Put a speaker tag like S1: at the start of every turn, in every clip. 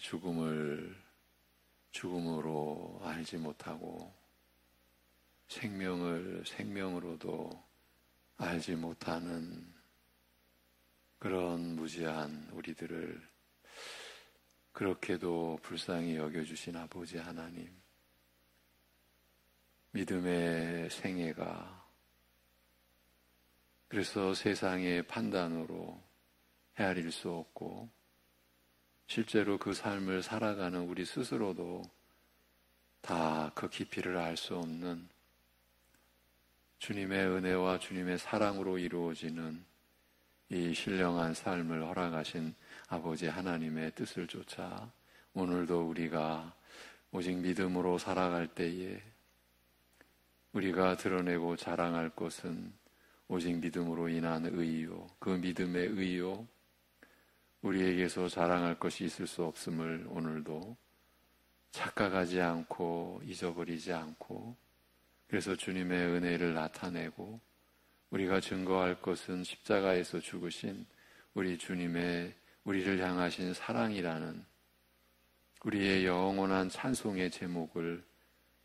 S1: 죽음을 죽음으로 알지 못하고 생명을 생명으로도 알지 못하는 그런 무지한 우리들을 그렇게도 불쌍히 여겨주신 아버지 하나님, 믿음의 생애가 그래서 세상의 판단으로 헤아릴 수 없고 실제로 그 삶을 살아가는 우리 스스로도 다 그 깊이를 알 수 없는 주님의 은혜와 주님의 사랑으로 이루어지는 이 신령한 삶을 허락하신 아버지 하나님의 뜻을 쫓아 오늘도 우리가 오직 믿음으로 살아갈 때에 우리가 드러내고 자랑할 것은 오직 믿음으로 인한 의요, 그 믿음의 의요, 우리에게서 자랑할 것이 있을 수 없음을 오늘도 착각하지 않고 잊어버리지 않고 그래서 주님의 은혜를 나타내고 우리가 증거할 것은 십자가에서 죽으신 우리 주님의 우리를 향하신 사랑이라는 우리의 영원한 찬송의 제목을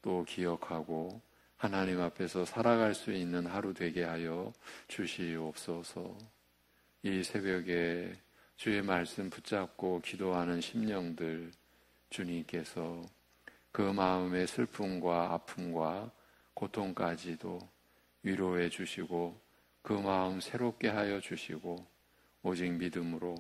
S1: 또 기억하고 하나님 앞에서 살아갈 수 있는 하루 되게 하여 주시옵소서. 이 새벽에 주의 말씀 붙잡고 기도하는 심령들 주님께서 그 마음의 슬픔과 아픔과 고통까지도 위로해 주시고 그 마음 새롭게 하여 주시고 오직 믿음으로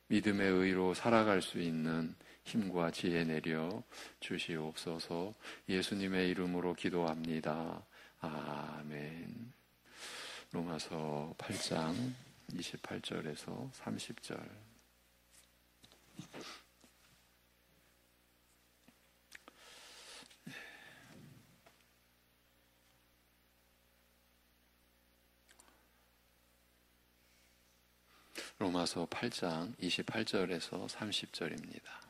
S1: 믿음의 의로 살아갈 수 있는 힘과 지혜 내려 주시옵소서. 예수님의 이름으로 기도합니다. 아멘. 로마서 8장 28절에서 30절. 로마서 8장 28절에서 30절입니다.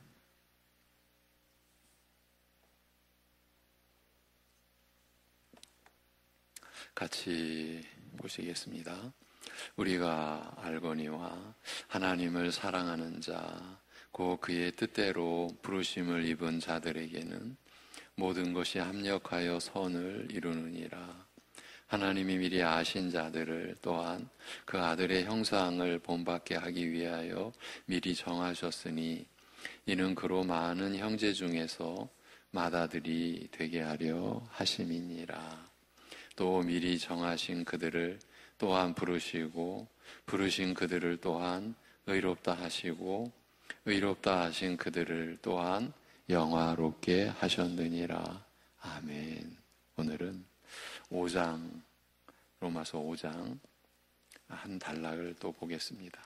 S1: 같이 보시겠습니다. 우리가 알거니와 하나님을 사랑하는 자, 곧 그의 뜻대로 부르심을 입은 자들에게는 모든 것이 합력하여 선을 이루느니라. 하나님이 미리 아신 자들을 또한 그 아들의 형상을 본받게 하기 위하여 미리 정하셨으니 이는 그로 많은 형제 중에서 맏아들이 되게 하려 하심이니라. 또 미리 정하신 그들을 또한 부르시고 부르신 그들을 또한 의롭다 하시고 의롭다 하신 그들을 또한 영화롭게 하셨느니라. 아멘. 오늘은 5장, 로마서 5장 한 단락을 또 보겠습니다.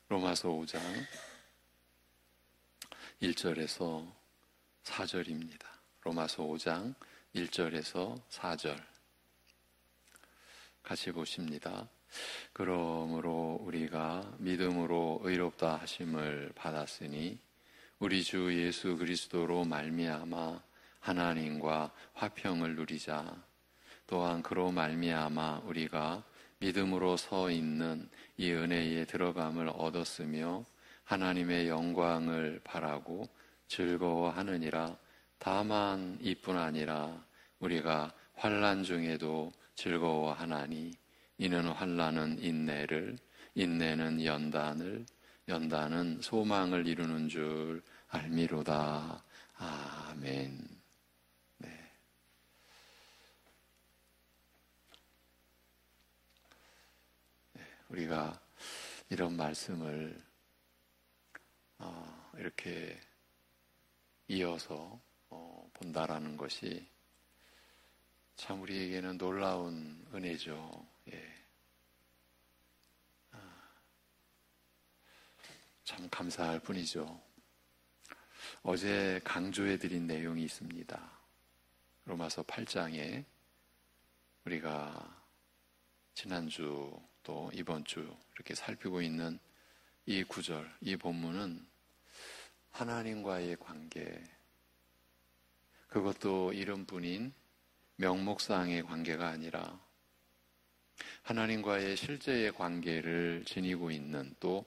S1: 로마서 5장 1절에서 4절입니다. 로마서 5장 1절에서 4절 같이 보십니다. 그러므로 우리가 믿음으로 의롭다 하심을 받았으니 우리 주 예수 그리스도로 말미암아 하나님과 화평을 누리자. 또한 그로 말미암아 우리가 믿음으로 서 있는 이 은혜에 들어감을 얻었으며 하나님의 영광을 바라고 즐거워하느니라. 다만 이뿐 아니라 우리가 환난 중에도 즐거워하나니 이는 환난은 인내를, 인내는 연단을, 연단은 소망을 이루는 줄 알미로다. 아멘. 네. 우리가 이런 말씀을 이렇게 이어서 본다라는 것이 참 우리에게는 놀라운 은혜죠. 예. 참 감사할 뿐이죠. 어제 강조해드린 내용이 있습니다. 로마서 8장에 우리가 지난주 또 이번 주 이렇게 살피고 있는 이 구절, 이 본문은 하나님과의 관계, 그것도 이름뿐인 명목상의 관계가 아니라 하나님과의 실제의 관계를 지니고 있는 또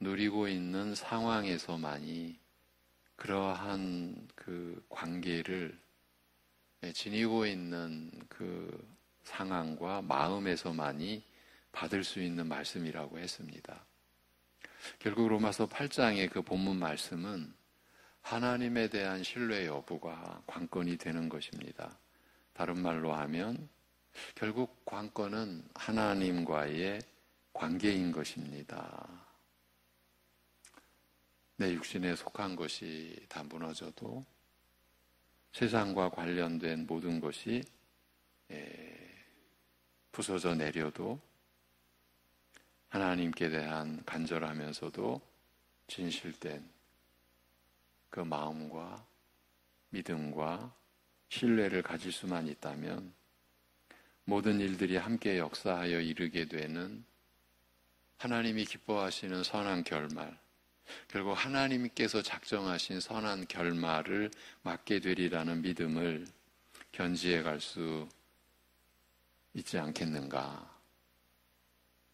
S1: 누리고 있는 상황에서만이 그러한 그 관계를 지니고 있는 그 상황과 마음에서만이 받을 수 있는 말씀이라고 했습니다. 결국 로마서 8장의 그 본문 말씀은 하나님에 대한 신뢰 여부가 관건이 되는 것입니다. 다른 말로 하면 결국 관건은 하나님과의 관계인 것입니다. 내 육신에 속한 것이 다 무너져도 세상과 관련된 모든 것이 부서져 내려도 하나님께 대한 간절하면서도 진실된 그 마음과 믿음과 신뢰를 가질 수만 있다면 모든 일들이 함께 역사하여 이르게 되는 하나님이 기뻐하시는 선한 결말, 결국 하나님께서 작정하신 선한 결말을 맞게 되리라는 믿음을 견지해 갈 수 있지 않겠는가.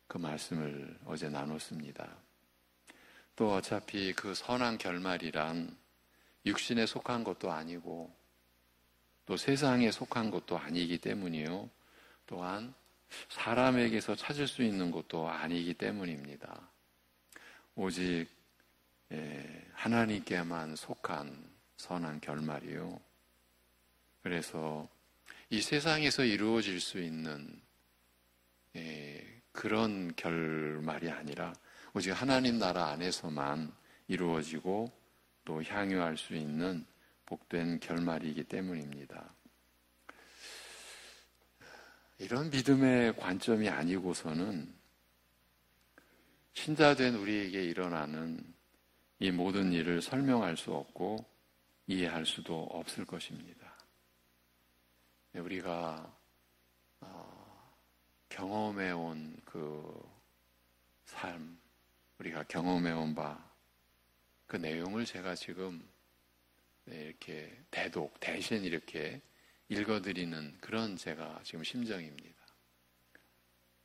S1: 그 말씀을 어제 나눴습니다. 또 어차피 그 선한 결말이란 육신에 속한 것도 아니고 또 세상에 속한 것도 아니기 때문이요. 또한 사람에게서 찾을 수 있는 것도 아니기 때문입니다. 오직 하나님께만 속한 선한 결말이요. 그래서 이 세상에서 이루어질 수 있는 그런 결말이 아니라 오직 하나님 나라 안에서만 이루어지고 또 향유할 수 있는 복된 결말이기 때문입니다. 이런 믿음의 관점이 아니고서는 신자된 우리에게 일어나는 이 모든 일을 설명할 수 없고 이해할 수도 없을 것입니다. 우리가 경험해온 그 삶, 우리가 경험해온 바, 그 내용을 제가 지금 이렇게 대신 이렇게 읽어드리는 그런 제가 지금 심정입니다.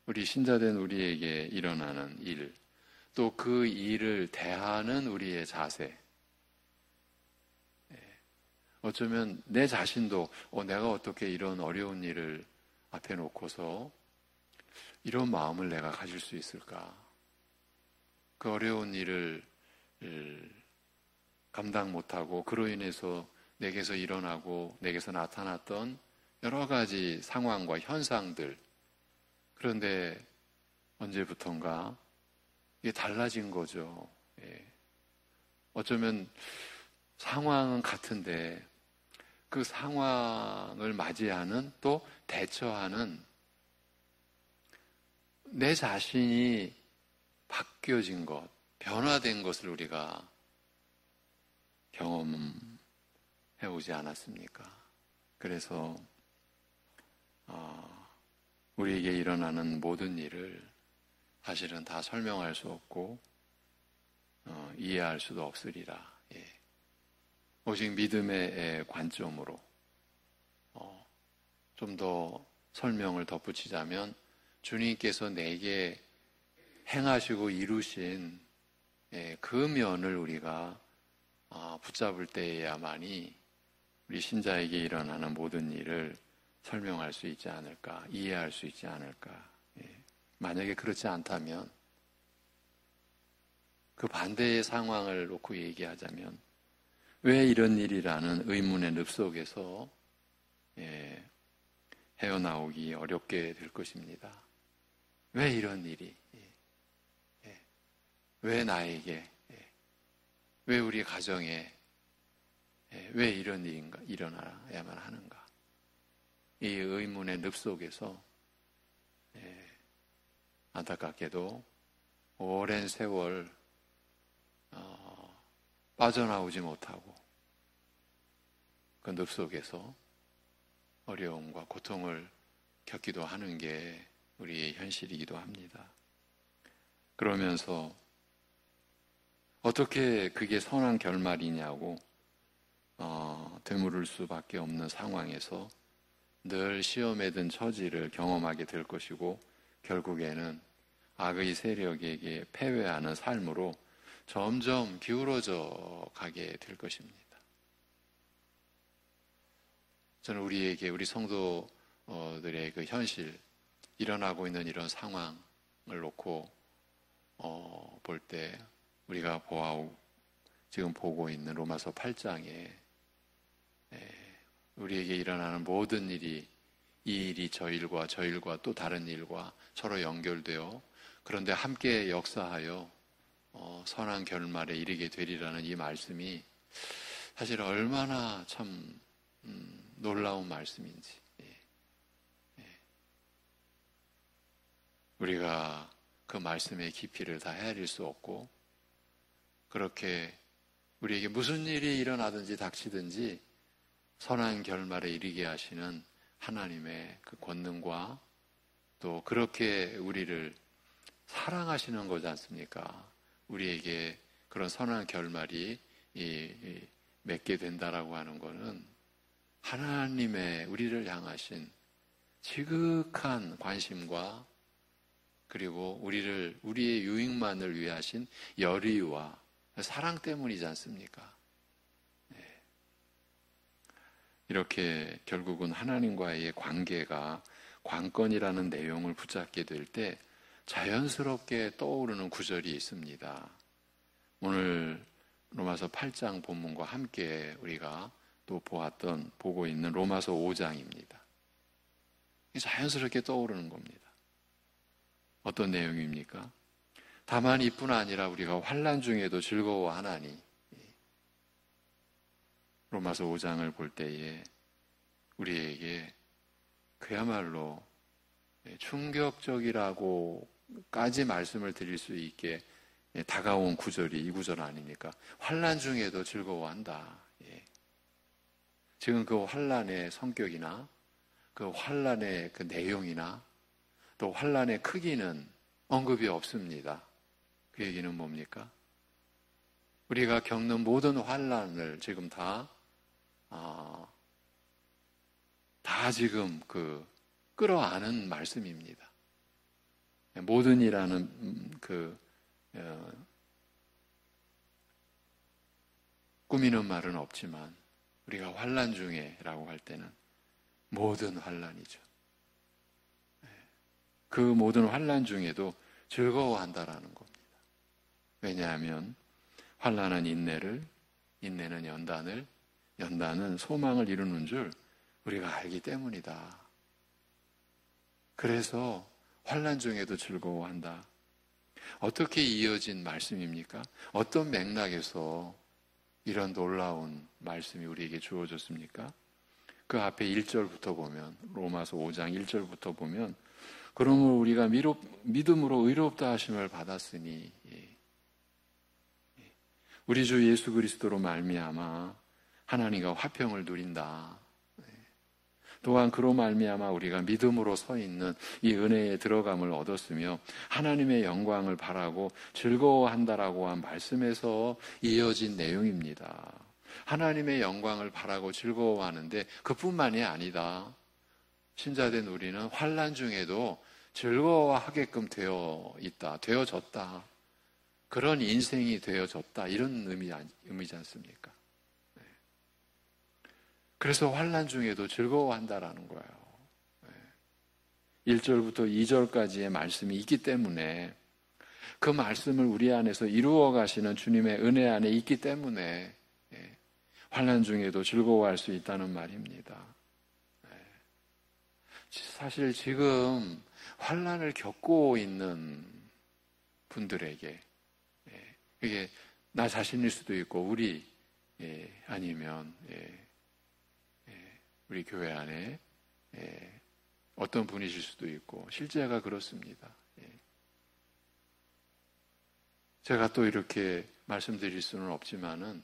S1: 우리 신자된 우리에게 일어나는 일, 또 그 일을 대하는 우리의 자세. 어쩌면 내 자신도 내가 어떻게 이런 어려운 일을 앞에 놓고서 이런 마음을 내가 가질 수 있을까? 그 어려운 일을 감당 못하고 그로 인해서 내게서 일어나고 내게서 나타났던 여러 가지 상황과 현상들, 그런데 언제부턴가 이게 달라진 거죠. 어쩌면 상황은 같은데 그 상황을 맞이하는 또 대처하는 내 자신이 바뀌어진 것, 변화된 것을 우리가 경험해오지 않았습니까? 그래서 우리에게 일어나는 모든 일을 사실은 다 설명할 수 없고 이해할 수도 없으리라. 오직 믿음의 관점으로 좀 더 설명을 덧붙이자면 주님께서 내게 행하시고 이루신 그 면을 우리가 붙잡을 때에야만이 우리 신자에게 일어나는 모든 일을 설명할 수 있지 않을까, 이해할 수 있지 않을까. 만약에 그렇지 않다면 그 반대의 상황을 놓고 얘기하자면 왜 이런 일이라는 의문의 늪 속에서 헤어나오기 어렵게 될 것입니다. 왜 이런 일이? 왜 나에게? 왜 우리 가정에? 왜 이런 일이 일어나야만 하는가? 이 의문의 늪 속에서 안타깝게도 오랜 세월 빠져나오지 못하고 그 늪 속에서 어려움과 고통을 겪기도 하는 게 우리의 현실이기도 합니다. 그러면서 어떻게 그게 선한 결말이냐고 되물을 수밖에 없는 상황에서 늘 시험에 든 처지를 경험하게 될 것이고 결국에는 악의 세력에게 패배하는 삶으로 점점 기울어져 가게 될 것입니다. 저는 우리 성도들의 그 현실, 일어나고 있는 이런 상황을 놓고 볼 때 우리가 지금 보고 있는 로마서 8장에 우리에게 일어나는 모든 일이, 이 일이 저 일과 저 일과 또 다른 일과 서로 연결되어 그런데 함께 역사하여 선한 결말에 이르게 되리라는 이 말씀이 사실 얼마나 참 놀라운 말씀인지, 우리가 그 말씀의 깊이를 다 헤아릴 수 없고, 그렇게 우리에게 무슨 일이 일어나든지 닥치든지 선한 결말에 이르게 하시는 하나님의 그 권능과 또 그렇게 우리를 사랑하시는 거지 않습니까? 우리에게 그런 선한 결말이 맺게 된다라고 하는 것은 하나님의 우리를 향하신 지극한 관심과 그리고 우리의 유익만을 위해 하신 열의와 사랑 때문이지 않습니까? 이렇게 결국은 하나님과의 관계가 관건이라는 내용을 붙잡게 될 때 자연스럽게 떠오르는 구절이 있습니다. 오늘 로마서 8장 본문과 함께 우리가 또 보고 있는 로마서 5장입니다. 자연스럽게 떠오르는 겁니다. 어떤 내용입니까? 다만 이뿐 아니라 우리가 환난 중에도 즐거워하나니. 로마서 5장을 볼 때에 우리에게 그야말로 충격적이라고까지 말씀을 드릴 수 있게 다가온 구절이 이 구절 아닙니까? 환난 중에도 즐거워한다. 지금 그 환난의 성격이나 그 환난의 그 내용이나 또 환난의 크기는 언급이 없습니다. 그 얘기는 뭡니까? 우리가 겪는 모든 환난을 지금 다 지금 끌어안은 말씀입니다. 모든이라는 꾸미는 말은 없지만 우리가 환난 중에라고 할 때는 모든 환난이죠. 그 모든 환난 중에도 즐거워한다라는 겁니다. 왜냐하면 환난은 인내를, 인내는 연단을, 연단은 소망을 이루는 줄 우리가 알기 때문이다. 그래서 환난 중에도 즐거워한다. 어떻게 이어진 말씀입니까? 어떤 맥락에서 이런 놀라운 말씀이 우리에게 주어졌습니까? 그 앞에 1절부터 보면, 로마서 5장 1절부터 보면, 그러므로 우리가 믿음으로 의롭다 하심을 받았으니 우리 주 예수 그리스도로 말미암아 하나님과 화평을 누린다. 또한 그로 말미암아 우리가 믿음으로 서 있는 이 은혜에 들어감을 얻었으며 하나님의 영광을 바라고 즐거워한다라고 한 말씀에서 이어진 내용입니다. 하나님의 영광을 바라고 즐거워하는데 그뿐만이 아니다. 신자된 우리는 환난 중에도 즐거워하게끔 되어졌다. 그런 인생이 되어졌다. 이런 의미지 않습니까? 그래서 환난 중에도 즐거워한다라는 거예요. 1절부터 2절까지의 말씀이 있기 때문에 그 말씀을 우리 안에서 이루어 가시는 주님의 은혜 안에 있기 때문에 환난 중에도 즐거워할 수 있다는 말입니다. 사실 지금 환난을 겪고 있는 분들에게 이게 나 자신일 수도 있고 우리 아니면 우리 교회 안에 어떤 분이실 수도 있고 실제가 그렇습니다. 제가 또 이렇게 말씀드릴 수는 없지만은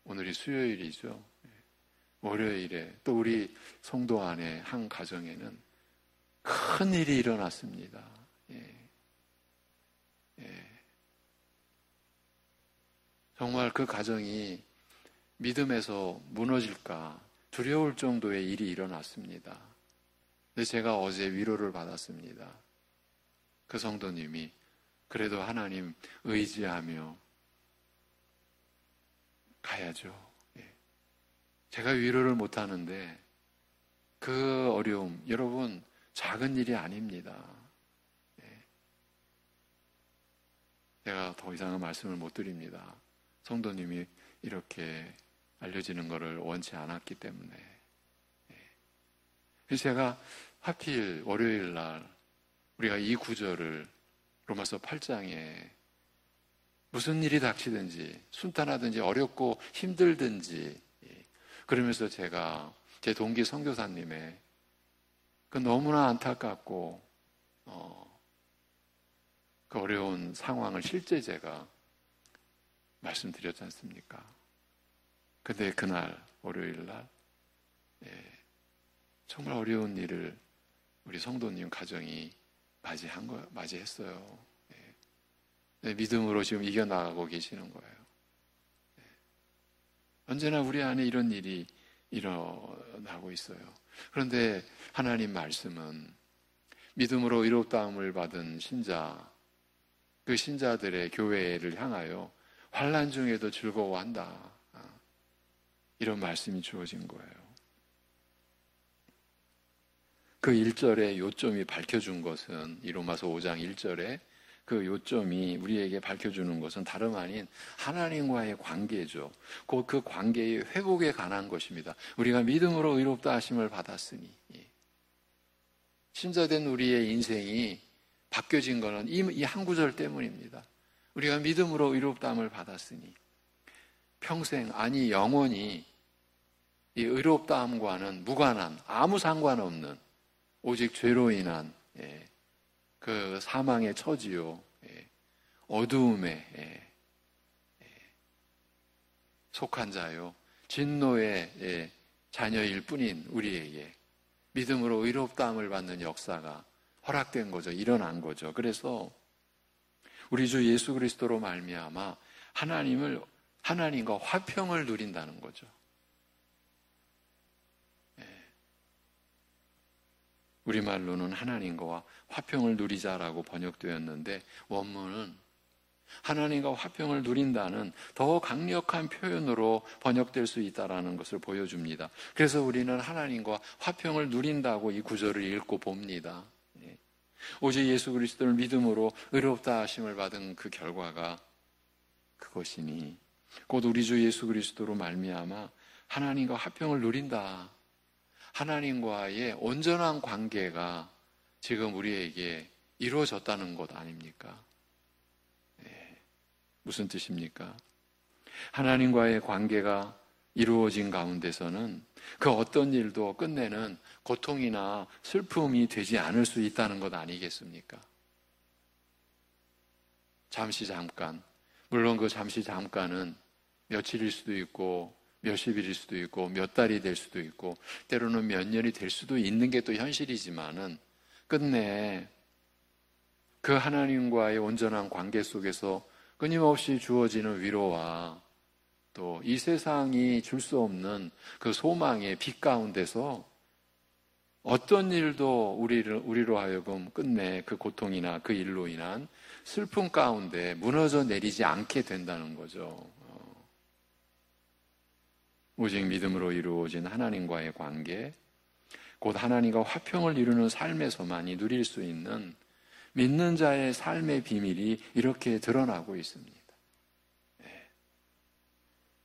S1: 오늘이 수요일이죠. 월요일에 또 우리 성도 안에 한 가정에는 큰 일이 일어났습니다. 정말 그 가정이 믿음에서 무너질까 두려울 정도의 일이 일어났습니다. 근데 제가 어제 위로를 받았습니다. 그 성도님이 그래도 하나님 의지하며 가야죠. 예. 제가 위로를 못하는데 그 어려움, 여러분 작은 일이 아닙니다. 예. 제가 더 이상은 말씀을 못 드립니다. 성도님이 이렇게 알려지는 것을 원치 않았기 때문에. 예. 그래서 제가 하필 월요일 날 우리가 이 구절을 로마서 8장에 무슨 일이 닥치든지 순탄하든지 어렵고 힘들든지, 그러면서 제가 제 동기 선교사님의 그 너무나 안타깝고 그 어려운 상황을 실제 제가 말씀드렸지 않습니까? 근데 그날 월요일 날 정말 어려운 일을 우리 성도님 가정이 맞이했어요. 믿음으로 지금 이겨나가고 계시는 거예요. 언제나 우리 안에 이런 일이 일어나고 있어요. 그런데 하나님 말씀은 믿음으로 의롭다함을 받은 신자, 그 신자들의 교회를 향하여 환난 중에도 즐거워한다, 이런 말씀이 주어진 거예요. 그 1절의 요점이 밝혀준 것은, 이 로마서 5장 1절에 그 요점이 우리에게 밝혀주는 것은 다름 아닌 하나님과의 관계죠. 곧 그 관계의 회복에 관한 것입니다. 우리가 믿음으로 의롭다 하심을 받았으니, 신자된 우리의 인생이 바뀌어진 것은 이 한 구절 때문입니다. 우리가 믿음으로 의롭다함을 받았으니 평생, 아니 영원히 이 의롭다함과는 무관한, 아무 상관없는 오직 죄로 인한 그 사망의 처지요, 어두움에 속한 자요, 진노의 자녀일 뿐인 우리에게 믿음으로 의롭다함을 받는 역사가 허락된 거죠. 일어난 거죠. 그래서 우리 주 예수 그리스도로 말미암아 하나님과 화평을 누린다는 거죠. 우리말로는 하나님과 화평을 누리자라고 번역되었는데, 원문은 하나님과 화평을 누린다는 더 강력한 표현으로 번역될 수 있다는 것을 보여줍니다. 그래서 우리는 하나님과 화평을 누린다고 이 구절을 읽고 봅니다. 오직 예수 그리스도를 믿음으로 의롭다 하심을 받은 그 결과가 그것이니 곧 우리 주 예수 그리스도로 말미암아 하나님과 화평을 누린다. 하나님과의 온전한 관계가 지금 우리에게 이루어졌다는 것 아닙니까? 무슨 뜻입니까? 하나님과의 관계가 이루어진 가운데서는 그 어떤 일도 끝내는 고통이나 슬픔이 되지 않을 수 있다는 것 아니겠습니까? 잠시 잠깐, 물론 그 잠시 잠깐은 며칠일 수도 있고 몇십일일 수도 있고 몇 달이 될 수도 있고 때로는 몇 년이 될 수도 있는 게 또 현실이지만은 끝내 그 하나님과의 온전한 관계 속에서 끊임없이 주어지는 위로와 또 이 세상이 줄 수 없는 그 소망의 빛 가운데서 어떤 일도 우리로 하여금 끝내 그 고통이나 그 일로 인한 슬픔 가운데 무너져 내리지 않게 된다는 거죠. 오직 믿음으로 이루어진 하나님과의 관계, 곧 하나님과 화평을 이루는 삶에서만이 누릴 수 있는 믿는 자의 삶의 비밀이 이렇게 드러나고 있습니다.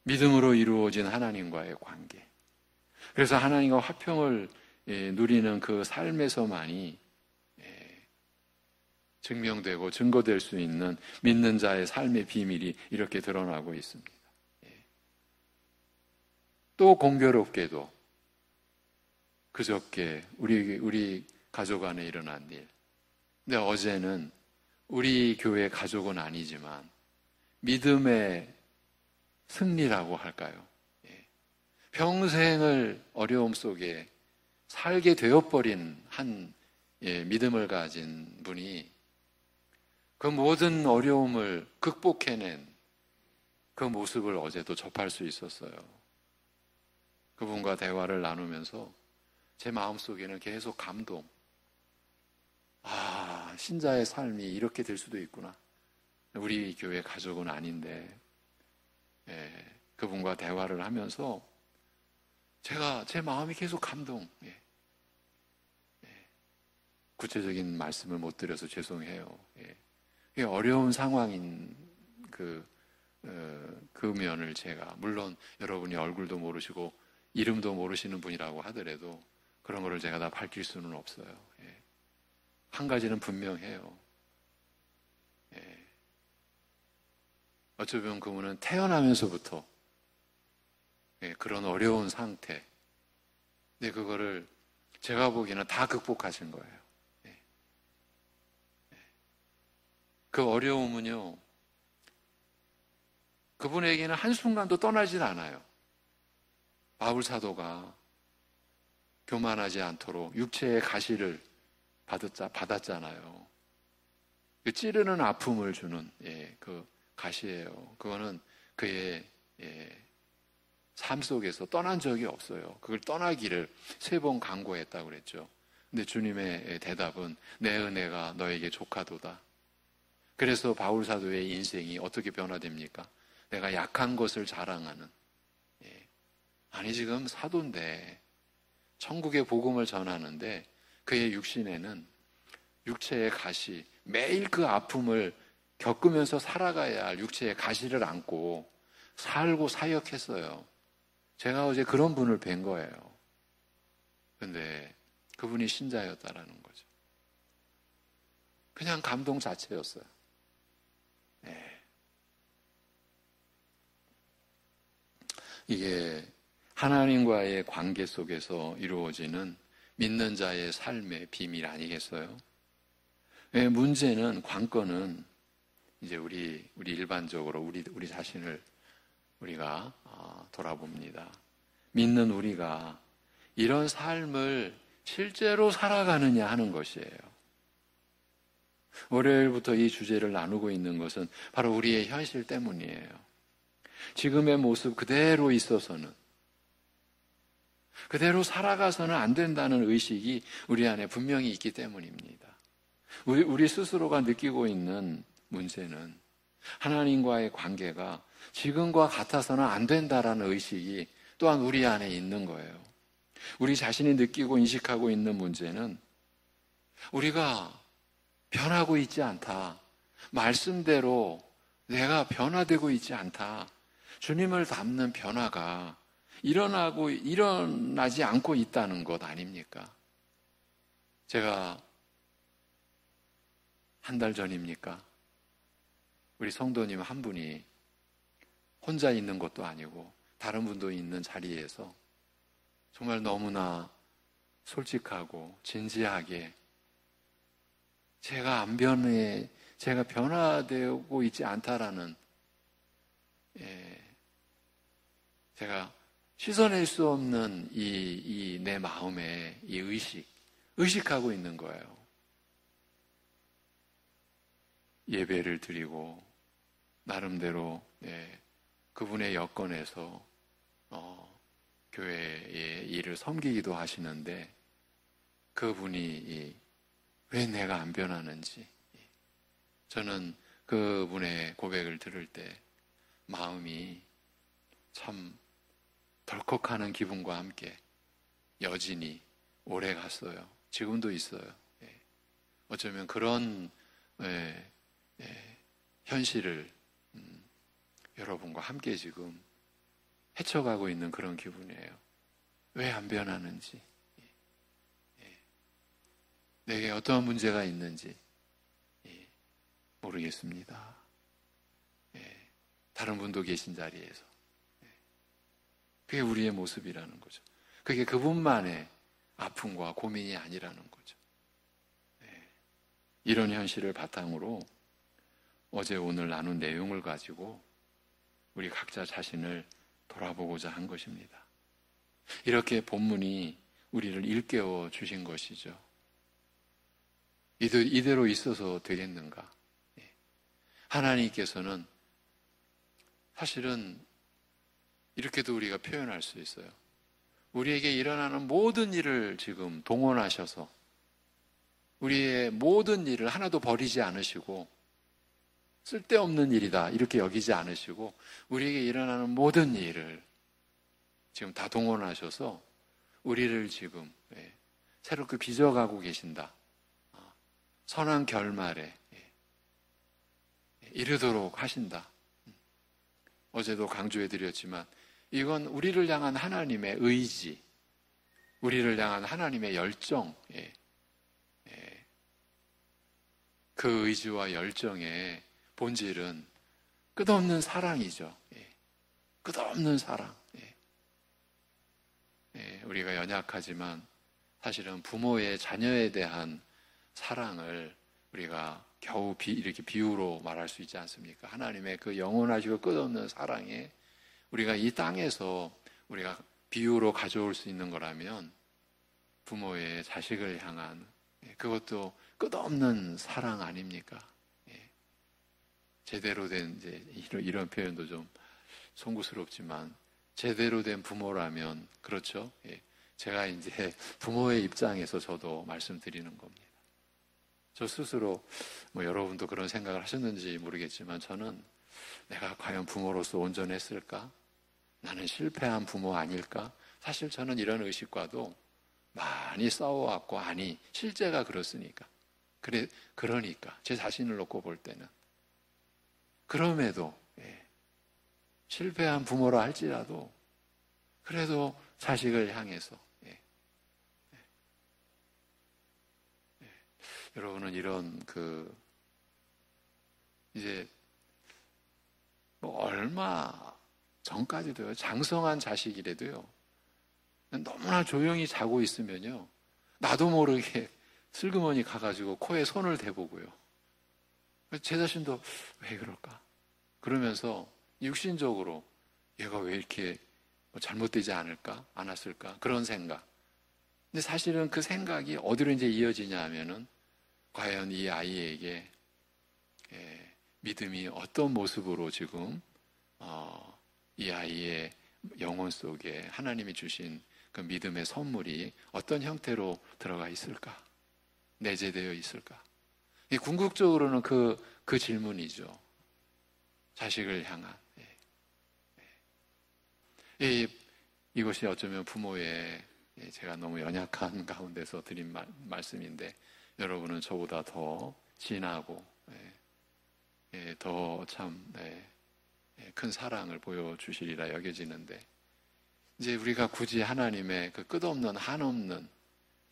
S1: 믿음으로 이루어진 하나님과의 관계. 그래서 하나님과 화평을 누리는 그 삶에서만이 증명되고 증거될 수 있는 믿는 자의 삶의 비밀이 이렇게 드러나고 있습니다. 또 공교롭게도 그저께 우리 가족 안에 일어난 일. 근데 어제는 우리 교회 가족은 아니지만 믿음의 승리라고 할까요? 평생을 어려움 속에 살게 되어버린 한 믿음을 가진 분이 그 모든 어려움을 극복해낸 그 모습을 어제도 접할 수 있었어요. 그분과 대화를 나누면서 제 마음속에는 계속 감동. 아, 신자의 삶이 이렇게 될 수도 있구나. 우리 교회 가족은 아닌데, 그분과 대화를 하면서 제 마음이 계속 감동. 구체적인 말씀을 못 드려서 죄송해요. 어려운 상황인 그 면을 제가, 물론 여러분이 얼굴도 모르시고 이름도 모르시는 분이라고 하더라도 그런 거를 제가 다 밝힐 수는 없어요. 한 가지는 분명해요. 어쩌면 그분은 태어나면서부터 그런 어려운 상태, 근데 그거를 제가 보기에는 다 극복하신 거예요. 그 어려움은요, 그분에게는 한순간도 떠나질 않아요. 바울 사도가 교만하지 않도록 육체의 가시를 받았잖아요. 그 찌르는 아픔을 주는 그 가시예요. 그거는 그의 삶 속에서 떠난 적이 없어요. 그걸 떠나기를 3번 간구했다고 그랬죠. 근데 주님의 대답은 내 은혜가 너에게 족하도다. 그래서 바울 사도의 인생이 어떻게 변화됩니까? 내가 약한 것을 자랑하는. 아니, 지금 사도인데 천국의 복음을 전하는데 그의 육신에는 육체의 가시, 매일 그 아픔을 겪으면서 살아가야 할 육체의 가시를 안고 살고 사역했어요. 제가 어제 그런 분을 뵌 거예요. 근데 그분이 신자였다라는 거죠. 그냥 감동 자체였어요. 이게 하나님과의 관계 속에서 이루어지는 믿는 자의 삶의 비밀 아니겠어요? 문제는, 관건은 이제 우리 일반적으로 우리 자신을 우리가 돌아봅니다. 믿는 우리가 이런 삶을 실제로 살아가느냐 하는 것이에요. 월요일부터 이 주제를 나누고 있는 것은 바로 우리의 현실 때문이에요. 지금의 모습 그대로 있어서는, 그대로 살아가서는 안 된다는 의식이 우리 안에 분명히 있기 때문입니다. 우리 스스로가 느끼고 있는 문제는 하나님과의 관계가 지금과 같아서는 안 된다라는 의식이 또한 우리 안에 있는 거예요. 우리 자신이 느끼고 인식하고 있는 문제는 우리가 변하고 있지 않다. 말씀대로 내가 변화되고 있지 않다. 주님을 닮는 변화가 일어나지 않고 있다는 것 아닙니까? 제가 한 달 전입니까? 우리 성도님 한 분이 혼자 있는 것도 아니고 다른 분도 있는 자리에서 정말 너무나 솔직하고 진지하게 제가 변화되고 있지 않다라는, 제가 씻어낼 수 없는 이 내 마음의 이 의식하고 있는 거예요. 예배를 드리고 나름대로 그분의 여건에서 교회의 일을 섬기기도 하시는데 그분이 왜 내가 안 변하는지, 저는 그분의 고백을 들을 때 마음이 참 덜컥하는 기분과 함께 여진이 오래 갔어요. 지금도 있어요. 어쩌면 그런 현실을 여러분과 함께 지금 헤쳐가고 있는 그런 기분이에요. 왜 안 변하는지, 내게 어떠한 문제가 있는지 모르겠습니다. 다른 분도 계신 자리에서 그게 우리의 모습이라는 거죠. 그게 그분만의 아픔과 고민이 아니라는 거죠. 이런 현실을 바탕으로 어제 오늘 나눈 내용을 가지고 우리 각자 자신을 돌아보고자 한 것입니다. 이렇게 본문이 우리를 일깨워 주신 것이죠. 이대로 있어서 되겠는가? 하나님께서는 사실은 이렇게도 우리가 표현할 수 있어요. 우리에게 일어나는 모든 일을 지금 동원하셔서 우리의 모든 일을 하나도 버리지 않으시고 쓸데없는 일이다 이렇게 여기지 않으시고 우리에게 일어나는 모든 일을 지금 다 동원하셔서 우리를 지금 새롭게 빚어가고 계신다. 선한 결말에 이르도록 하신다. 어제도 강조해드렸지만 이건 우리를 향한 하나님의 의지, 우리를 향한 하나님의 열정, 그 의지와 열정의 본질은 끝없는 사랑이죠. 끝없는 사랑. 우리가 연약하지만 사실은 부모의 자녀에 대한 사랑을 우리가 겨우 이렇게 비유로 말할 수 있지 않습니까? 하나님의 그 영원하시고 끝없는 사랑에 우리가 이 땅에서 우리가 비유로 가져올 수 있는 거라면 부모의 자식을 향한 그것도 끝없는 사랑 아닙니까? 제대로 된 이런 표현도 좀 송구스럽지만 제대로 된 부모라면 그렇죠? 제가 이제 부모의 입장에서 저도 말씀드리는 겁니다. 저 스스로 여러분도 그런 생각을 하셨는지 모르겠지만 저는 내가 과연 부모로서 온전했을까? 나는 실패한 부모 아닐까? 사실 저는 이런 의식과도 많이 싸워왔고 아니 실제가 그렇으니까 그러니까 제 자신을 놓고 볼 때는 그럼에도 실패한 부모라 할지라도 그래도 자식을 향해서 여러분은 이런 이제 얼마 전까지도요 장성한 자식이라도요 너무나 조용히 자고 있으면요 나도 모르게 슬그머니 가가지고 코에 손을 대보고요 제 자신도 왜 그럴까 그러면서 육신적으로 얘가 왜 이렇게 잘못되지 않았을까 그런 생각. 근데 사실은 그 생각이 어디로 이제 이어지냐 하면은 과연 이 아이에게 믿음이 어떤 모습으로 지금 이 아이의 영혼 속에 하나님이 주신 그 믿음의 선물이 어떤 형태로 들어가 있을까? 내재되어 있을까? 궁극적으로는 그 질문이죠. 자식을 향한. 이것이 어쩌면 부모의 제가 너무 연약한 가운데서 드린 말씀인데 여러분은 저보다 더 진하고 더 참 큰 사랑을 보여주시리라 여겨지는데 이제 우리가 굳이 하나님의 그 끝없는 한없는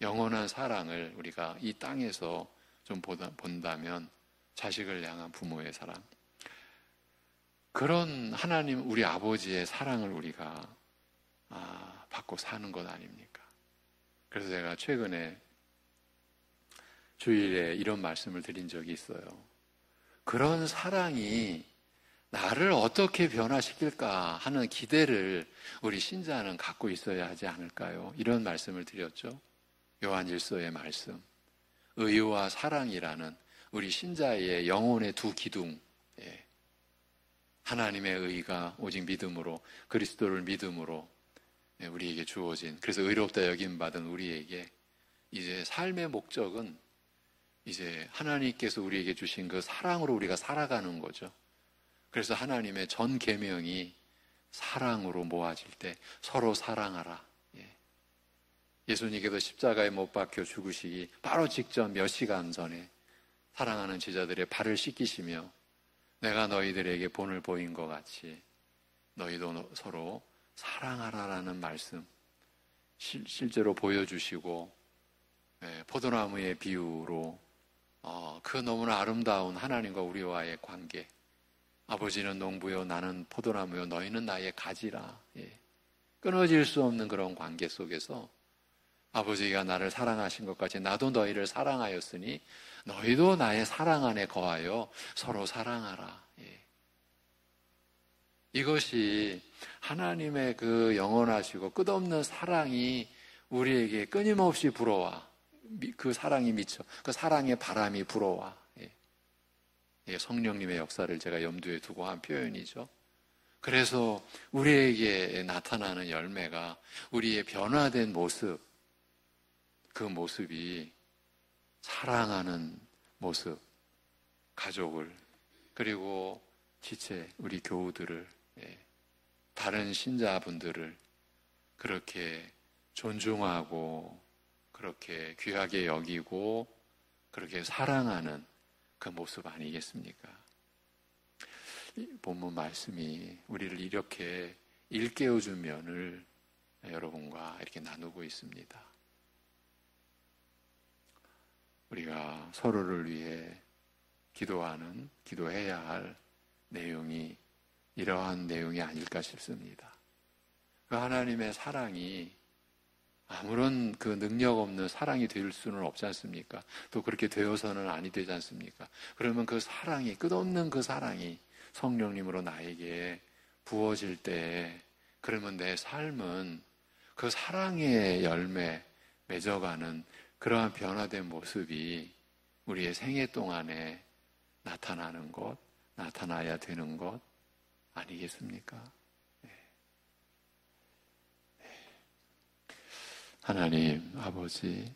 S1: 영원한 사랑을 우리가 이 땅에서 좀 본다면 자식을 향한 부모의 사랑 그런 하나님 우리 아버지의 사랑을 우리가 받고 사는 것 아닙니까? 그래서 제가 최근에 주일에 이런 말씀을 드린 적이 있어요. 그런 사랑이 나를 어떻게 변화시킬까 하는 기대를 우리 신자는 갖고 있어야 하지 않을까요? 이런 말씀을 드렸죠. 요한일서의 말씀. 의와 사랑이라는 우리 신자의 영혼의 두 기둥. 하나님의 의가 오직 믿음으로 그리스도를 믿음으로 우리에게 주어진 그래서 의롭다 여김받은 우리에게 이제 삶의 목적은 이제 하나님께서 우리에게 주신 그 사랑으로 우리가 살아가는 거죠. 그래서 하나님의 전 계명이 사랑으로 모아질 때 서로 사랑하라. 예수님께서 십자가에 못 박혀 죽으시기 바로 직전 몇 시간 전에 사랑하는 제자들의 발을 씻기시며 내가 너희들에게 본을 보인 것 같이 너희도 서로 사랑하라라는 말씀 실제로 보여주시고 포도나무의 비유로 그 너무나 아름다운 하나님과 우리와의 관계 아버지는 농부요 나는 포도나무요 너희는 나의 가지라 끊어질 수 없는 그런 관계 속에서 아버지가 나를 사랑하신 것 같이 나도 너희를 사랑하였으니 너희도 나의 사랑 안에 거하여 서로 사랑하라. 이것이 하나님의 그 영원하시고 끝없는 사랑이 우리에게 끊임없이 불어와. 그 사랑이 미쳐. 그 사랑의 바람이 불어와. 성령님의 역사를 제가 염두에 두고 한 표현이죠. 그래서 우리에게 나타나는 열매가 우리의 변화된 모습, 그 모습이 사랑하는 모습, 가족을 그리고 지체 우리 교우들을, 다른 신자분들을 그렇게 존중하고 그렇게 귀하게 여기고 그렇게 사랑하는 그 모습 아니겠습니까? 본문 말씀이 우리를 이렇게 일깨워준 면을 여러분과 이렇게 나누고 있습니다. 우리가 서로를 위해 기도해야 할 내용이 이러한 내용이 아닐까 싶습니다. 그 하나님의 사랑이 아무런 그 능력 없는 사랑이 될 수는 없지 않습니까? 또 그렇게 되어서는 아니 되지 않습니까? 그러면 그 사랑이, 끝없는 그 사랑이 성령님으로 나에게 부어질 때, 그러면 내 삶은 그 사랑의 열매 맺어가는 그러한 변화된 모습이 우리의 생애 동안에 나타나야 되는 것 아니겠습니까? 하나님 아버지,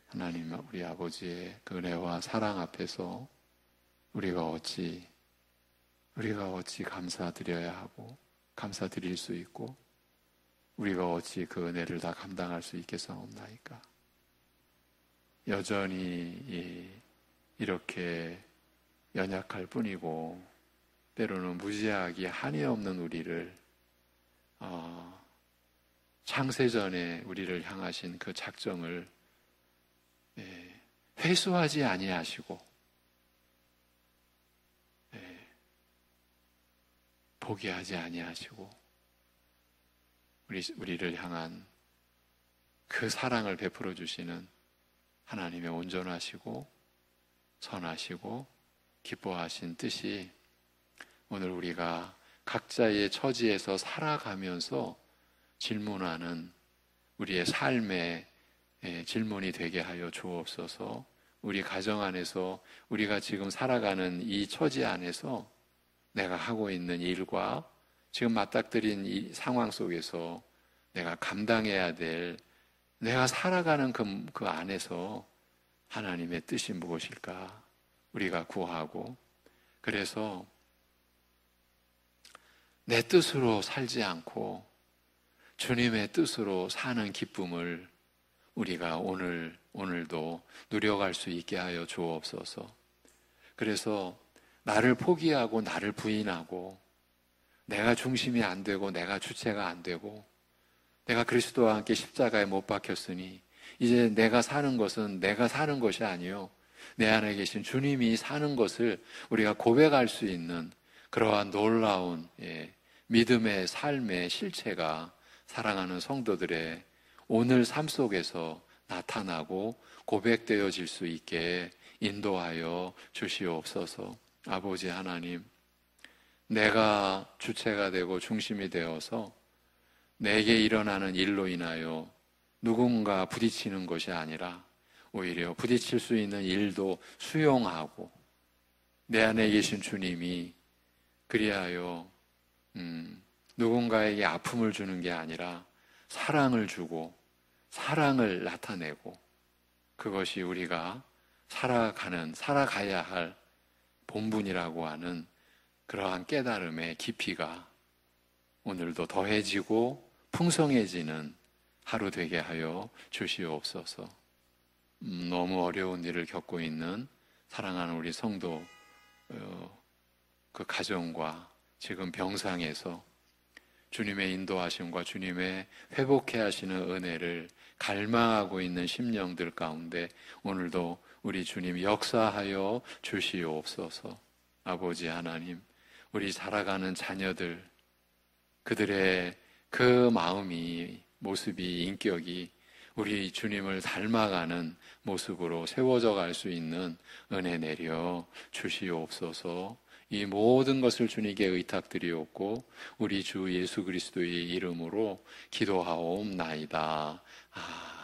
S1: 하나님 우리 아버지의 그 은혜와 사랑 앞에서 우리가 어찌 감사드려야 하고 감사드릴 수 있고 우리가 어찌 그 은혜를 다 감당할 수 있겠사옵나이까? 여전히 이렇게 연약할 뿐이고 때로는 무지하기 한이 없는 우리를 창세전에 우리를 향하신 그 작정을 회수하지 아니하시고 포기하지 아니하시고 우리를 향한 그 사랑을 베풀어 주시는 하나님의 온전하시고 선하시고 기뻐하신 뜻이 오늘 우리가 각자의 처지에서 살아가면서 질문하는 우리의 삶의 질문이 되게 하여 주옵소서. 우리 가정 안에서 우리가 지금 살아가는 이 처지 안에서 내가 하고 있는 일과 지금 맞닥뜨린 이 상황 속에서 내가 감당해야 될 내가 살아가는 그 안에서 하나님의 뜻이 무엇일까 우리가 구하고, 그래서 내 뜻으로 살지 않고 주님의 뜻으로 사는 기쁨을 우리가 오늘도 누려갈 수 있게 하여 주옵소서. 그래서 나를 포기하고 나를 부인하고 내가 중심이 안 되고 내가 주체가 안 되고 내가 그리스도와 함께 십자가에 못 박혔으니 이제 내가 사는 것은 내가 사는 것이 아니요 내 안에 계신 주님이 사는 것을 우리가 고백할 수 있는 그러한 놀라운 믿음의 삶의 실체가 사랑하는 성도들의 오늘 삶 속에서 나타나고 고백되어질 수 있게 인도하여 주시옵소서. 아버지 하나님, 내가 주체가 되고 중심이 되어서 내게 일어나는 일로 인하여 누군가 부딪히는 것이 아니라 오히려 부딪힐 수 있는 일도 수용하고 내 안에 계신 주님이 그리하여 누군가에게 아픔을 주는 게 아니라 사랑을 주고 사랑을 나타내고 그것이 우리가 살아가야 할 본분이라고 하는 그러한 깨달음의 깊이가 오늘도 더해지고 풍성해지는 하루 되게 하여 주시옵소서. 너무 어려운 일을 겪고 있는 사랑하는 우리 성도 그 가정과 지금 병상에서 주님의 인도하심과 주님의 회복해 하시는 은혜를 갈망하고 있는 심령들 가운데 오늘도 우리 주님 역사하여 주시옵소서. 아버지 하나님, 우리 살아가는 자녀들 그들의 그 마음이 모습이 인격이 우리 주님을 닮아가는 모습으로 세워져 갈 수 있는 은혜 내려 주시옵소서. 이 모든 것을 주님께 의탁드리옵고 우리 주 예수 그리스도의 이름으로 기도하옵나이다. 아멘.